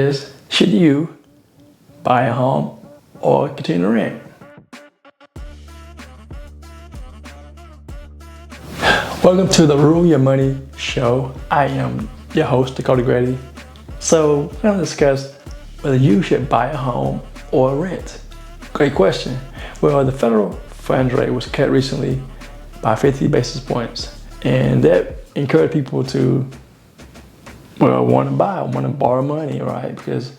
is, should you buy a home or continue to rent? Welcome to the Rule Your Money Show. I am your host, Dakota Grady. So we're going to discuss whether you should buy a home or rent. Great question. Well, the federal funds rate was cut recently by 50 basis points, and that encouraged people to want to borrow money, right? Because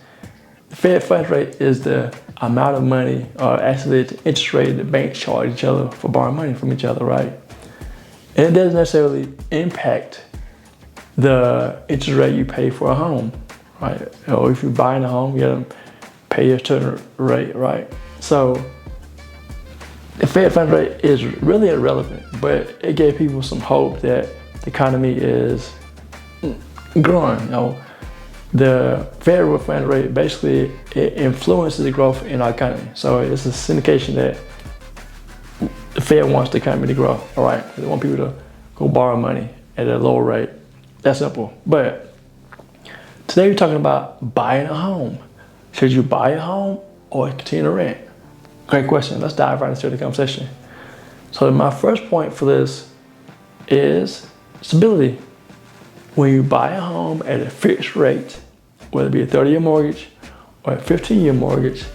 the Fed funds rate is the amount of money, or actually the interest rate that banks charge each other for borrowing money from each other, right? And it doesn't necessarily impact the interest rate you pay for a home, right? Or if you're buying a home, you gotta pay a certain rate, right? So the Fed funds rate is really irrelevant, but it gave people some hope that the economy is growing. The federal funds rate basically it influences the growth in our economy. So it's a syndication that the Fed wants the economy to grow. All right, they want people to go borrow money at a lower rate. That's simple. But today we're talking about buying a home. Should you buy a home or continue to rent? Great question. Let's dive right into the conversation. So my first point for this is stability. When you buy a home at a fixed rate, whether it be a 30-year mortgage or a 15-year mortgage,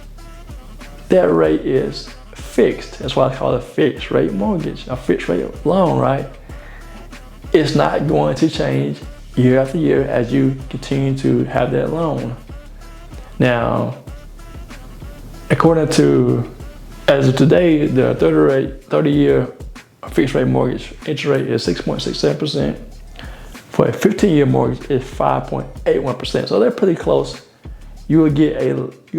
that rate is fixed. That's why I call it a fixed rate mortgage, a fixed rate loan, right? It's not going to change year after year as you continue to have that loan. Now, according to, as of today, the 30-year fixed rate mortgage interest rate is 6.67%. For a 15-year mortgage, it's 5.81%. So they're pretty close. You'll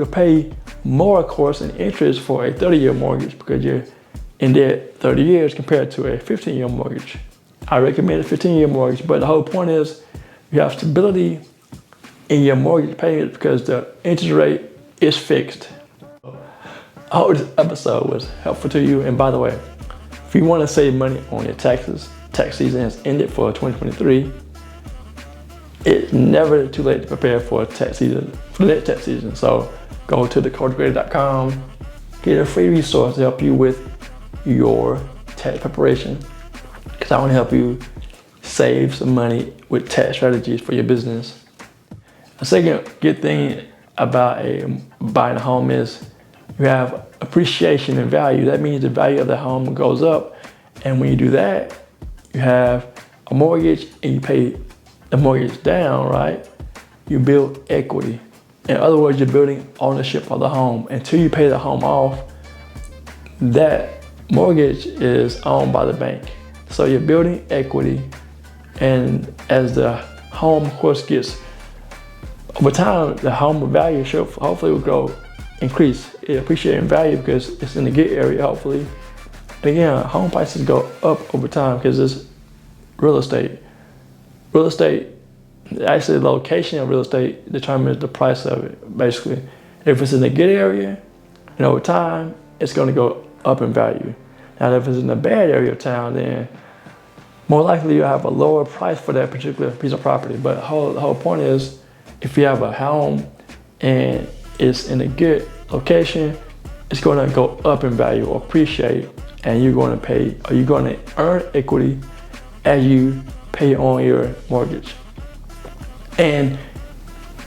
pay more, of course, in interest for a 30-year mortgage because you're in debt 30 years compared to a 15-year mortgage. I recommend a 15-year mortgage, but the whole point is you have stability in your mortgage payment because the interest rate is fixed. I hope this episode was helpful to you. And by the way, if you want to save money on your taxes, tax season has ended for 2023. It's never too late to prepare for the next tax season. So go to dakotagrady.com, get a free resource to help you with your tax preparation, because I want to help you save some money with tax strategies for your business. The second good thing about buying a home is you have appreciation in value. That means the value of the home goes up, and when you do that, you have a mortgage and you pay the mortgage down, right? You build equity. In other words, you're building ownership of the home. Until you pay the home off, that mortgage is owned by the bank. So you're building equity, and as the home, of course, gets, over time, the home value hopefully will increase. It appreciates in value because it's in a good area, hopefully. And again, home prices go up over time because it's real estate. Real estate, actually the location of real estate determines the price of it, basically. If it's in a good area, and over time, it's going to go up in value. Now, if it's in a bad area of town, then more likely you'll have a lower price for that particular piece of property. But the whole point is, if you have a home and it's in a good location, it's going to go up in value or appreciate, and you're going to earn equity as you pay on your mortgage. And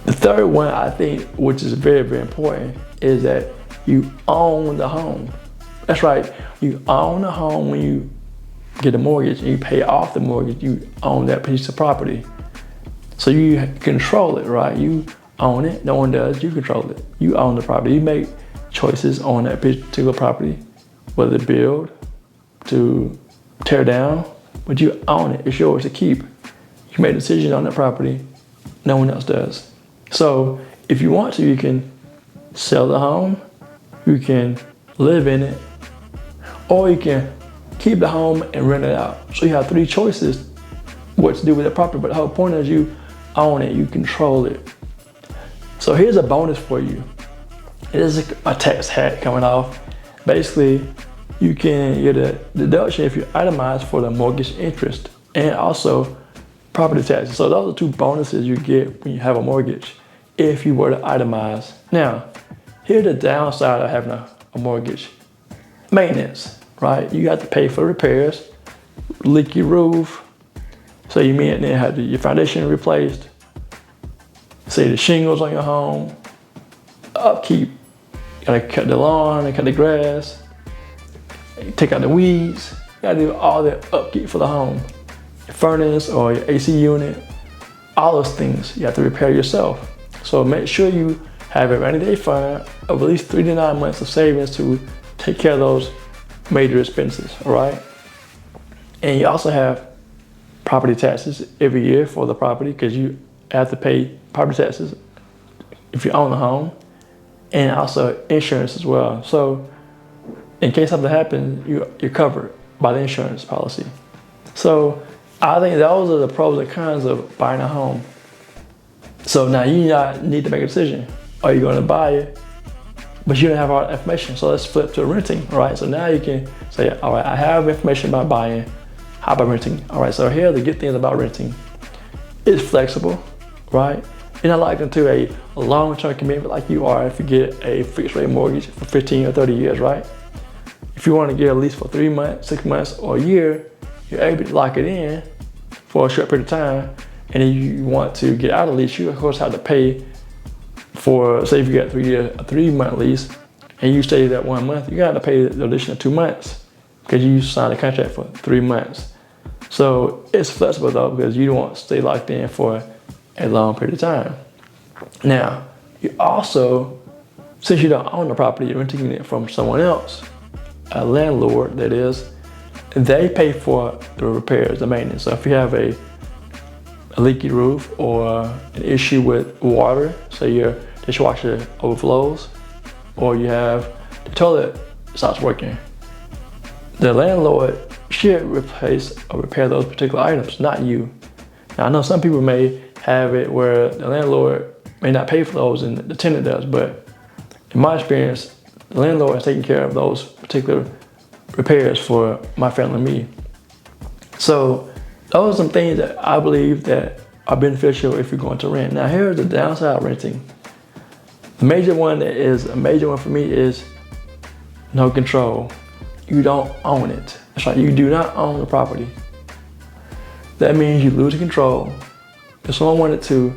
the third one, I think, which is very, very important, is that you own the home. That's right, you own the home when you get a mortgage and you pay off the mortgage, you own that piece of property. So you control it, right? You own it, no one does, you control it. You own the property, you make choices on that particular property, whether to build, to tear down, but you own it, it's yours to keep. You make decisions on that property, no one else does. So if you want to, you can sell the home, you can live in it, or you can keep the home and rent it out. So you have three choices what to do with the property, but the whole point is you own it, you control it. So here's a bonus for you. It is a tax hack coming off. Basically, you can get a deduction if you itemize for the mortgage interest and also property taxes. So those are two bonuses you get when you have a mortgage. if you were to itemize. Now, here's the downside of having a mortgage. Maintenance, right? You got to pay for repairs, leaky roof. So you may then have your foundation replaced. Say the shingles on your home, upkeep. You gotta cut the lawn and cut the grass, take out the weeds. You gotta do all the upkeep for the home. Your furnace or your AC unit, all those things you have to repair yourself. So make sure you have a rainy day fund of at least 3 to 9 months of savings to take care of those major expenses, all right? And you also have property taxes every year for the property, because you have to pay property taxes if you own a home, and also insurance as well. So in case something happens, you're covered by the insurance policy. So I think those are the pros and cons of buying a home. So now you need to make a decision. Are you going to buy it, but you don't have all the information? So let's flip to renting, all right? So now you can say, all right, I have information about buying. How about renting? All right, so here are the good things about renting. It's flexible, right? You're not locked into a long-term commitment like you are if you get a fixed rate mortgage for 15 or 30 years, right? If you want to get a lease for 3 months, 6 months, or a year, you're able to lock it in for a short period of time. And if you want to get out of the lease, you of course have to pay for, say if you got a 3-month lease and you stay that 1 month, you got to pay the additional 2 months because you signed a contract for 3 months. So it's flexible though, because you don't want to stay locked in for a long period of time. Now, you also, since you don't own the property, you're renting it from someone else, a landlord that is, they pay for the repairs, the maintenance. So if you have a leaky roof or an issue with water, so your dishwasher overflows, or you have the toilet stops working, the landlord should replace or repair those particular items, not you. Now I know some people may have it where the landlord may not pay for those and the tenant does, but in my experience, the landlord is taking care of those particular repairs for my family and me. So those are some things that I believe that are beneficial if you're going to rent. Now here's the downside of renting. The major one that is a major one for me is no control. You don't own it. That's right, you do not own the property. That means you lose control. If someone wanted to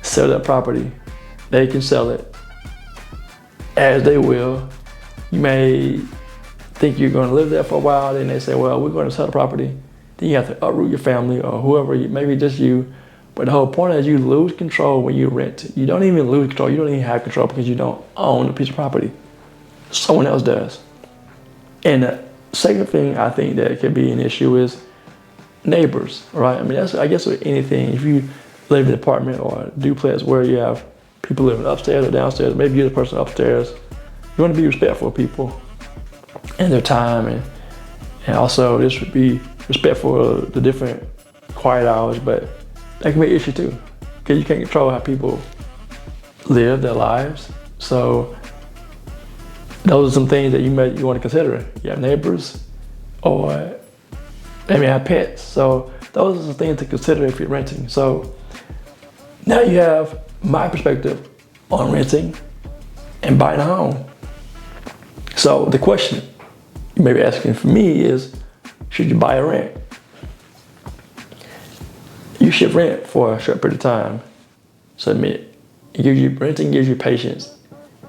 sell that property, they can sell it as they will. You may think you're going to live there for a while, then they say, well, we're going to sell the property. Then you have to uproot your family or whoever, maybe just you. But the whole point is you lose control when you rent. You don't even lose control. You don't even have control because you don't own a piece of property. Someone else does. And the second thing I think that could be an issue is neighbors, right? I mean, that's, I guess with anything, if you live in an apartment or a duplex where you have people living upstairs or downstairs, maybe you're the person upstairs, you want to be respectful of people and their time, and also this would be respectful of the different quiet hours, but that can be an issue too, because you can't control how people live their lives. So those are some things that you want to consider. You have neighbors, or maybe have pets. So those are some things to consider if you're renting. So now you have my perspective on renting and buying a home. So the question you may be asking for me is, should you buy or rent? You should rent for a short period of time. So renting gives you patience,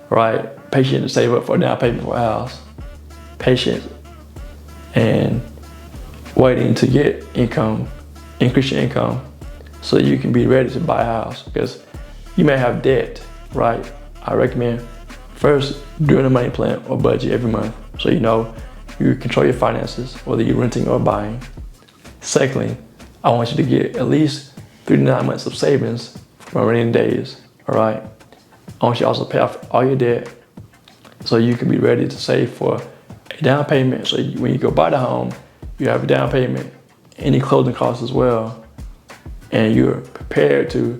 right? Patience to save up for a down payment for a house. Patience and waiting to get income, increase your income, so you can be ready to buy a house, because you may have debt, right? I recommend first doing a money plan or budget every month, so you know you control your finances, whether you're renting or buying. Secondly, I want you to get at least 3 to 9 months of savings from rainy days, all right? I want you to also pay off all your debt so you can be ready to save for a down payment, so when you go buy the home, you have a down payment, any closing costs as well, and you're prepared to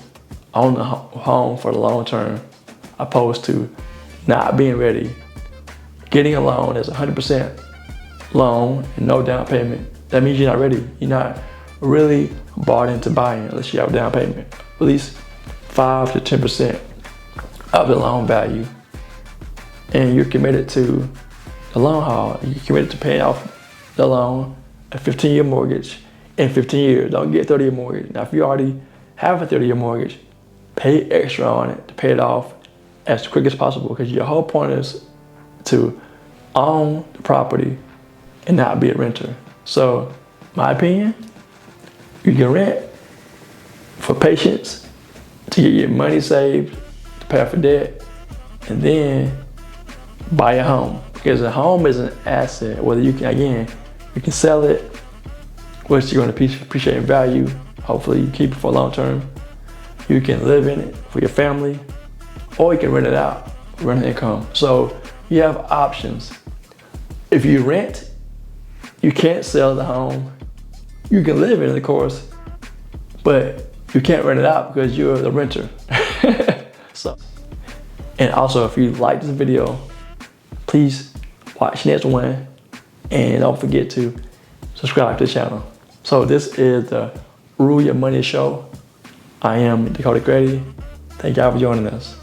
own the home for the long term, opposed to not being ready. Getting a loan is 100% loan and no down payment. That means you're not ready. You're not really bought into buying unless you have a down payment, at least 5 to 10% of the loan value, and you're committed to the long haul. You're committed to paying off the loan, a 15-year mortgage in 15 years. Don't get a 30-year mortgage. Now, if you already have a 30-year mortgage, pay extra on it to pay it off as quick as possible, because your whole point is to own the property and not be a renter. So, my opinion, you can rent for patience, to get your money saved, to pay off your debt, and then buy a home. Because a home is an asset. Whether you can, again, you can sell it, which you're going to appreciate in value. Hopefully you keep it for long term. You can live in it for your family, or you can rent it out, rent income. So you have options. If you rent, you can't sell the home. You can live in it, of course, but you can't rent it out because you're the renter. So, and also, if you like this video, please watch the next one, and don't forget to subscribe to the channel. So this is the Rule Your Money Show. I am Dakota Grady. Thank y'all for joining us.